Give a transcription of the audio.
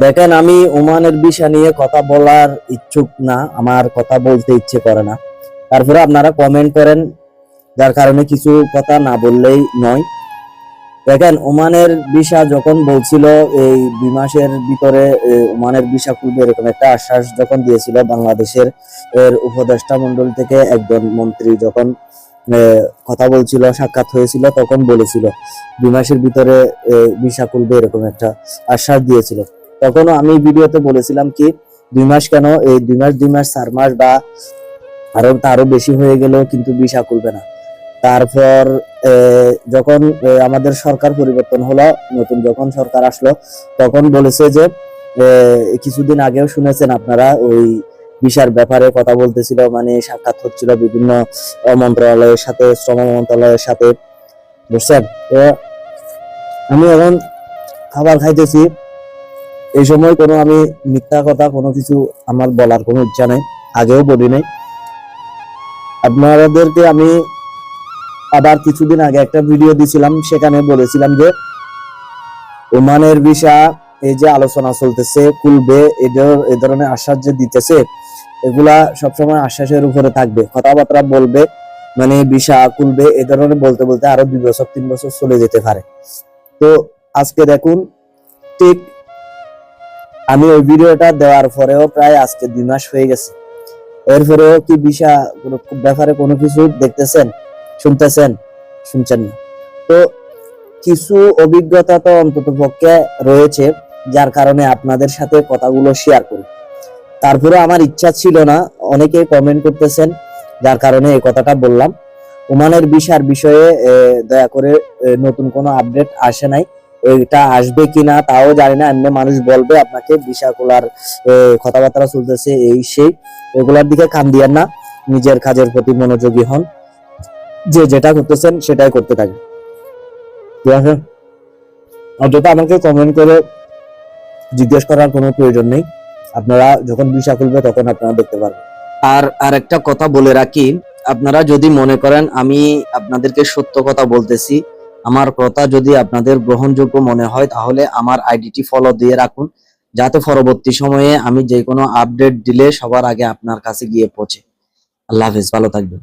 দেখেন, আমি ওমানের বিষয় নিয়ে কথা বলার ইচ্ছুক না, আমার কথা বলতে ইচ্ছে করে না। তারপরে আপনারা কমেন্ট করেন, যার কারণে কিছু কথা না বললেই নয়। দেখেন, ওমানের ভিসা যখন বলছিল এই 2 মাসের ভিতরে ওমানের ভিসা খুলবে, এরকম একটা আশ্বাস যখন দিয়েছিল বাংলাদেশের উপদেষ্টা মন্ডল থেকে একজন মন্ত্রী যখন কথা বলছিল, সাক্ষাৎ হয়েছিল, তখন বলেছিল 2 মাসের ভিতরে ভিসা খুলবে, এরকম একটা আশ্বাস দিয়েছিল। তখনও আমি ভিডিওতে বলেছিলাম কি 2 মাস কেন, এই 2 মাস 2 মাস 4 মাস বা তারও বেশি হয়ে গেলেও কিন্তু ভিসা খুলবে না। তারপর যখন আমাদের সরকার পরিবর্তন হলো, নতুন যখন সরকার আসলো, তখন বলেছে যে কিছুদিন আগেও শুনেছেন আপনারা, ওই ভিসার ব্যাপারে কথা বলতেছিল, মানে সাক্ষাৎ হচ্ছিল বিভিন্ন মন্ত্রণালয়ের সাথে, শ্রম মন্ত্রণালয়ের সাথে, বুঝছেন? তো আমি এখন খাবার খাইতেছি, এই সময় কোনো আমি মিথ্যা কথা কোনো কিছু আমার বলার কোনো ইচ্ছা নেই, আগেও বলি নাই। আপনাদেরকে আমি আবার কিছুদিন আগে একটা ভিডিও দিছিলাম, সেখানে বলেছিলাম যে ওমানের ভিসা এই যে আলোচনা চলতেছে খুলবে, এ ধরনের আশ্বাস যে দিতেছে, এগুলা সবসময় আশ্বাসের উপরে থাকবে, কথাবার্তা বলবে, মানে ভিসা খুলবে এ ধরনের বলতে বলতে আরো 2 বছর 3 বছর চলে যেতে পারে। তো আজকে দেখুন, ঠিক আমি ওই ভিডিওটা দেওয়ার পরেও প্রায় আজকে 2 মাস হয়ে গেছে, এরপরেও কি ভিসা ব্যাপারে কোনো কিছু দেখতেছেন, শুনতেছেন? শুনছেন না। তো কিছু অভিজ্ঞতা তো অন্তত পক্ষে রয়েছে, যার কারণে আপনাদের সাথে কথাগুলো শেয়ার করি। তারপরে আমার ইচ্ছা ছিল না, অনেকে কমেন্ট করতেছেন, যার কারণে এই কথাটা বললাম। ওমানের ভিসার বিষয়ে দয়া করে নতুন কোনো আপডেট আসে নাই, এটা আসবে কিনা তাও জানি না। এমনি মানুষ বলবে আপনাকে ভিসা খোলার কথাবার্তা চলতেছে, এই সেই, এগুলার দিকে কান দিয়েন না, নিজের কাজের প্রতি মনোযোগী হন, যে যেটা করতেছেন সেটাই করতে থাকেন, ঠিক আছে? অযথা আমাকে কমেন্ট করে জিজ্ঞেস করার কোনো প্রয়োজন নেই, আপনারা যখন ভিসা খুলবে তখন আপনারা দেখতে পারবেন। আর একটা কথা বলে রাখি, আপনারা যদি মনে করেন আমি আপনাদেরকে সত্য কথা বলতেছি, আমার কথা যদি আপনাদের গ্রহণযোগ্য মনে হয়, তাহলে আমার আইডিটি ফলো দিয়ে রাখুন, যাতে পরবর্তী সময়ে আমি যে কোনো আপডেট দিলে সবার আগে আপনার কাছে গিয়ে পৌঁছে। আল্লাহ হাফেজ, ভালো থাকবেন।